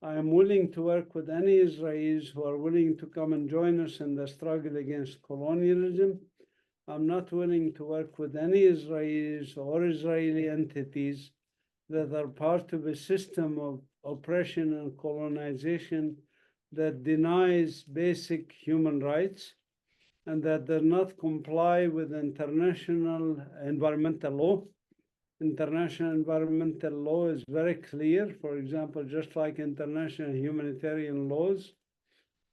I am willing to work with any Israelis who are willing to come and join us in the struggle against colonialism. I'm not willing to work with any Israelis or Israeli entities that are part of a system of oppression and colonization that denies basic human rights and that does not comply with international environmental law. International environmental law is very clear. For example, just like international humanitarian laws,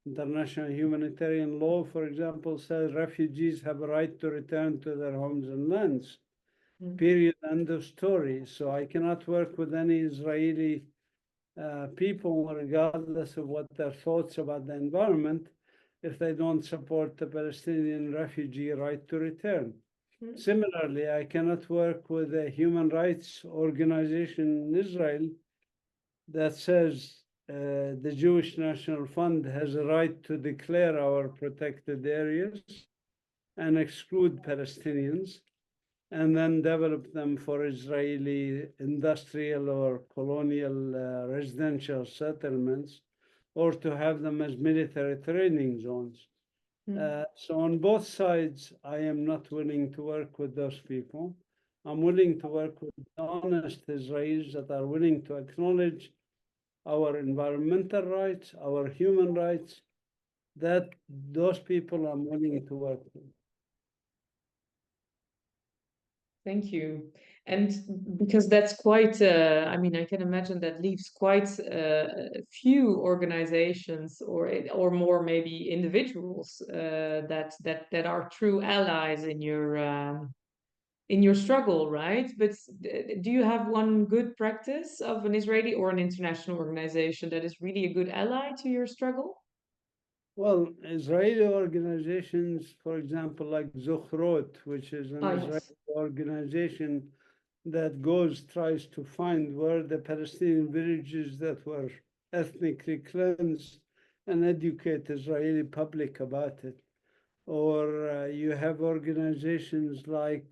international humanitarian law, for example, says refugees have a right to return to their homes and lands. Period, end of story. So I cannot work with any Israeli people, regardless of what their thoughts about the environment, if they don't support the Palestinian refugee right to return. Similarly, I cannot work with a human rights organization in Israel that says the Jewish National Fund has a right to declare our protected areas and exclude Palestinians, and then develop them for Israeli industrial or colonial residential settlements, or to have them as military training zones. So on both sides, I am not willing to work with those people. I'm willing to work with honest Israelis that are willing to acknowledge our environmental rights, our human rights, that those people I'm willing to work with. Thank you. And because that's quite, I mean, I can imagine that leaves quite a few organizations or more maybe individuals that are true allies in your in your struggle, right? But do you have one good practice of an Israeli or an international organization that is really a good ally to your struggle? Well, Israeli organizations, for example, like Zochrot, which is an Ah, Israeli yes. organization that tries to find where the Palestinian villages that were ethnically cleansed and educate Israeli public about it. Or you have organizations like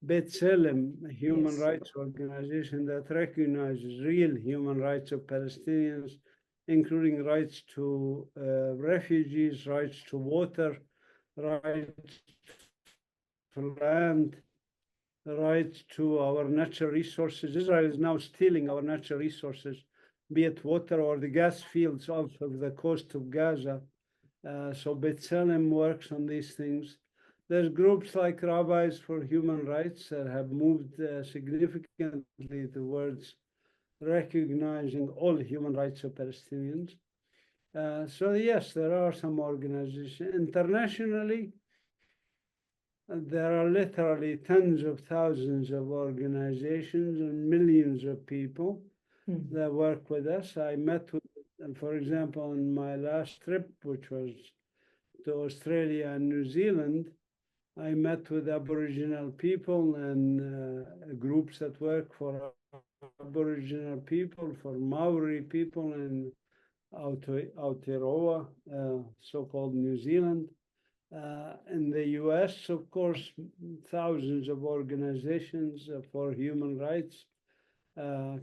B'Tselem, a human Yes. rights organization that recognizes real human rights of Palestinians, including rights to refugees, rights to water, rights to land, rights to our natural resources. Israel is now stealing our natural resources, be it water or the gas fields off of the coast of Gaza. So B'Tselem works on these things. There's groups like Rabbis for Human Rights that have moved significantly towards recognizing all human rights of Palestinians. So yes, there are some organizations. Internationally, there are literally tens of thousands of organizations and millions of people that work with us. I met with, for example, on my last trip, which was to Australia and New Zealand, I met with Aboriginal people and groups that work for Aboriginal people, for Maori people in Aotearoa, so-called New Zealand. In the US, of course, thousands of organizations for human rights,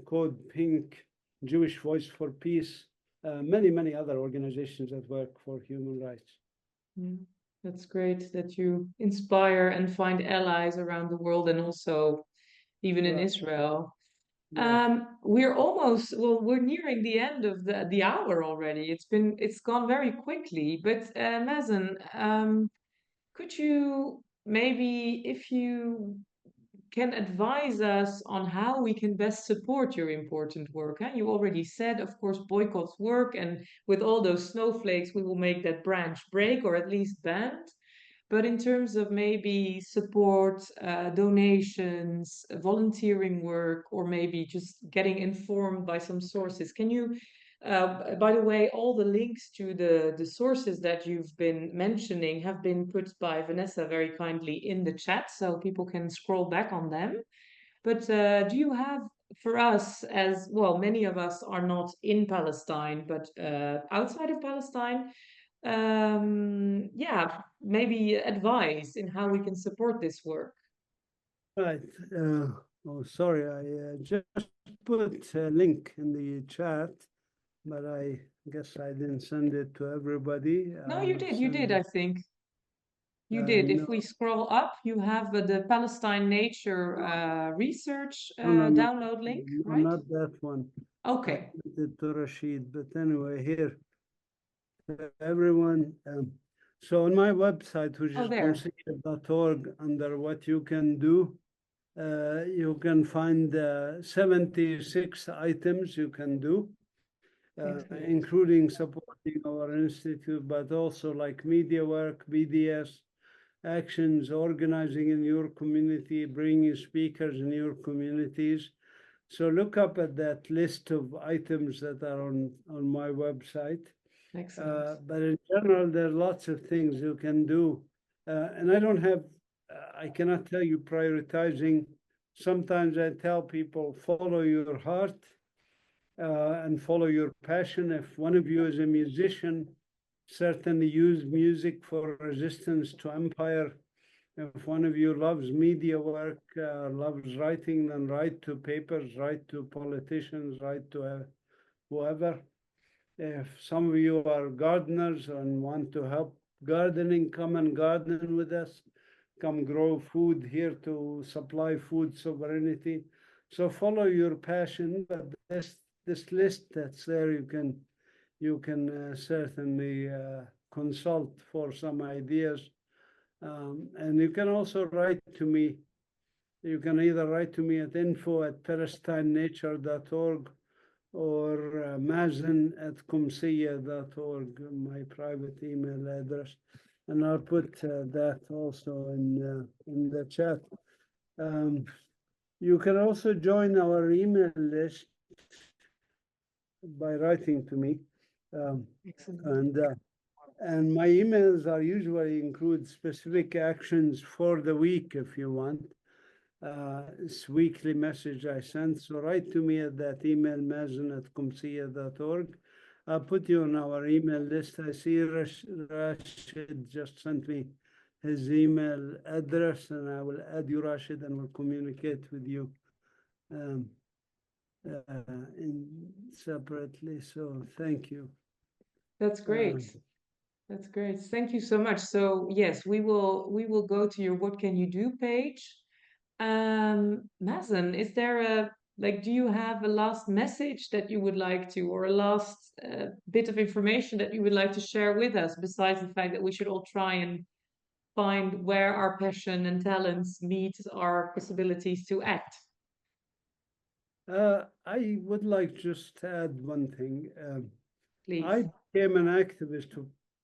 Code Pink, Jewish Voice for Peace, many other organizations that work for human rights. That's great that you inspire and find allies around the world and also even in Israel. Yes. We're nearing the end of the hour already. It's gone very quickly. But Mazin, could you maybe, if you can advise us on how we can best support your important work? Huh? You already said, of course, boycotts work, and with all those snowflakes, we will make that branch break or at least bend. But in terms of maybe support, donations, volunteering work, or maybe just getting informed by some sources, can you, by the way, all the links to the sources that you've been mentioning have been put by Vanessa very kindly in the chat, so people can scroll back on them. But do you have for us, as well, many of us are not in Palestine, but outside of Palestine, yeah, maybe advice in how we can support this work? Right. Oh, sorry, I just put a link in the chat, but I guess I didn't send it to everybody. No, I'll you send did, it. I think. You did. If No, we scroll up, you have the Palestine Nature Research no, download link, no, right? not that one. I Okay. sent it to Rashid, but anyway, here, everyone. So on my website, which Oh, is there. qumsiyeh.org, under what you can do, you can find 76 items you can do. Excellent. Including supporting our institute, but also like media work, BDS, actions, organizing in your community, bringing speakers in your communities. So look up at that list of items that are on my website. Excellent. But in general, there are lots of things you can do. And I cannot tell you prioritizing. Sometimes I tell people, follow your heart. And follow your passion. If one of you is a musician, certainly use music for resistance to empire. If one of you loves media work, loves writing, then write to papers, write to politicians, write to whoever. If some of you are gardeners and want to help gardening, come and garden with us. Come grow food here to supply food sovereignty. So follow your passion, but this list that's there, you can certainly consult for some ideas. And you can also write to me. You can either write to me at info@palestinenature.org or mazin@qumsiyeh.org, my private email address. And I'll put that also in the chat. You can also join our email list by writing to me. Excellent. And my emails are usually include specific actions for the week if you want. It's weekly message I send. So write to me at that email, mazin@qumsiyeh.org. I'll put you on our email list. I see Rashid just sent me his email address, and I will add you, Rashid, and we'll communicate with you separately. So thank you. That's great. That's great. Thank you so much. So yes, we will go to your What Can You Do page. Mazin, is there a do you have a last message that you would like to, or a last bit of information that you would like to share with us, besides the fact that we should all try and find where our passion and talents meet our possibilities to act? I would like just to add one thing. Please. I became an activist,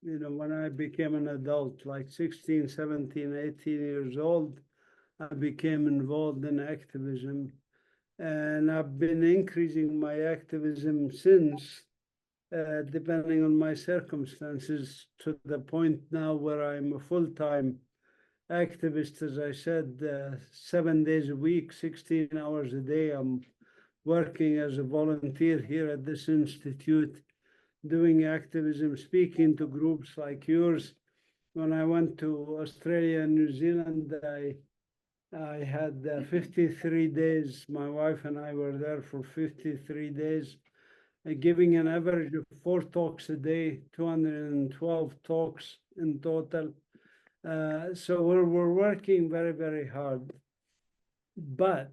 when I became an adult, like 16, 17, 18 years old. I became involved in activism, and I've been increasing my activism since, depending on my circumstances, to the point now where I'm a full-time activist. As I said, 7 days a week, 16 hours a day. I'm working as a volunteer here at this institute, doing activism, speaking to groups like yours. When I went to Australia and New Zealand, I had 53 days. My wife and I were there for 53 days, giving an average of 4 talks a day, 212 talks in total. So we're working very, very hard. But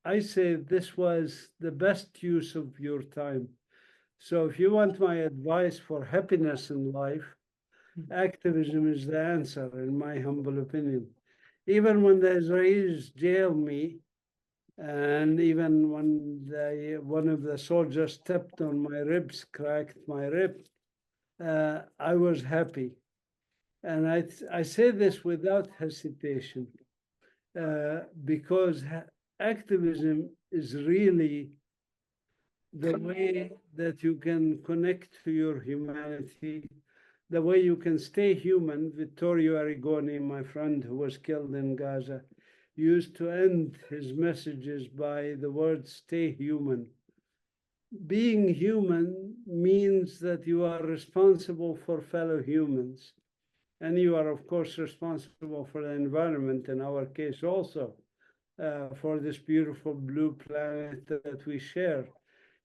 I say this was the best use of your time. So if you want my advice for happiness in life, activism is the answer, in my humble opinion. Even when the Israelis jailed me, and even when one of the soldiers stepped on my ribs, cracked my rib, I was happy. And I say this without hesitation, because activism is really the way that you can connect to your humanity, the way you can stay human. Vittorio Arrigoni, my friend who was killed in Gaza, used to end his messages by the word "stay human." Being human means that you are responsible for fellow humans. And you are, of course, responsible for the environment, in our case also, for this beautiful blue planet that we share.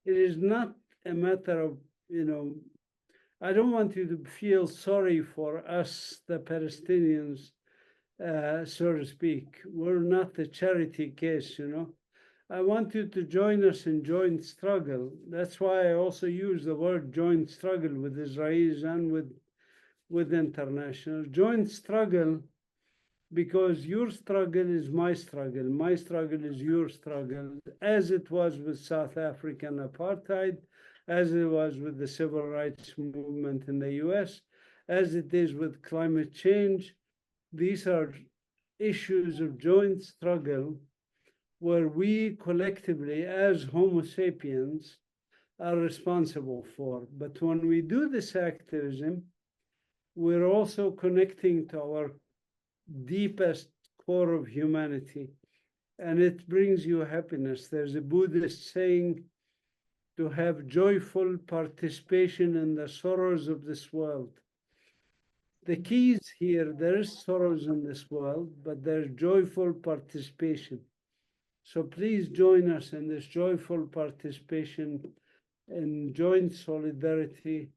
It is not a matter of, I don't want you to feel sorry for us, the Palestinians, so to speak. We're not a charity case, I want you to join us in joint struggle. That's why I also use the word joint struggle with Israelis and with international. Joint struggle, because your struggle is my struggle is your struggle, as it was with South African apartheid, as it was with the civil rights movement in the US, as it is with climate change. These are issues of joint struggle where we collectively, as Homo sapiens, are responsible for. But when we do this activism, we're also connecting to our deepest core of humanity, and it brings you happiness. There's a Buddhist saying to have joyful participation in the sorrows of this world. The key is here, there is sorrows in this world, but there's joyful participation. So please join us in this joyful participation in joint solidarity.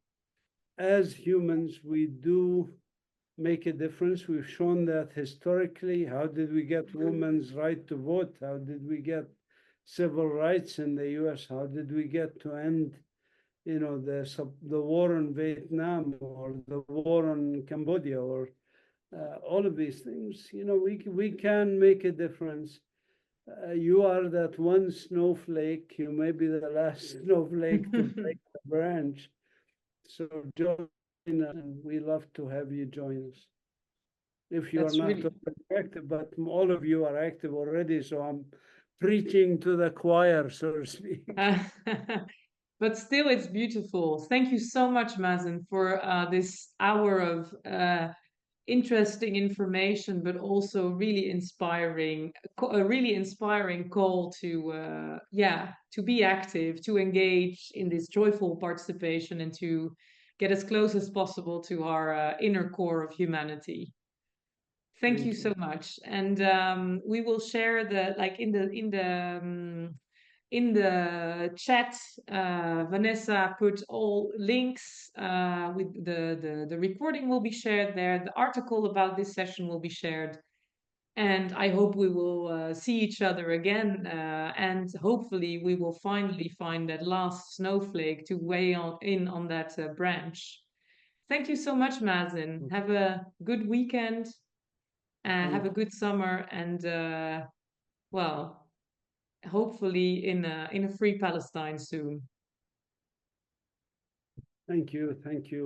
As humans, we do make a difference. We've shown that historically. How did we get women's right to vote? How did we get civil rights in the US? How did we get to end, the war in Vietnam, or the war in Cambodia, or all of these things? We can make a difference. You are that one snowflake. You may be the last snowflake to break the branch. So join us, and we love to have you join us. if you are That's not really already active, but all of you are active already, so I'm preaching to the choir, so to speak. but still, it's beautiful. Thank you so much, Mazin, for this hour of interesting information, but also really inspiring, a really inspiring call to, to be active, to engage in this joyful participation, and to get as close as possible to our inner core of humanity. Thank you so much, and we will share the like in the chat. Vanessa put all links with the recording will be shared there. The article about this session will be shared, and I hope we will see each other again, and hopefully we will finally find that last snowflake to weigh in on that branch. Thank you so much, Mazin. Have a good weekend. Have a good summer, and well, hopefully in a free Palestine soon. Thank you. Thank you.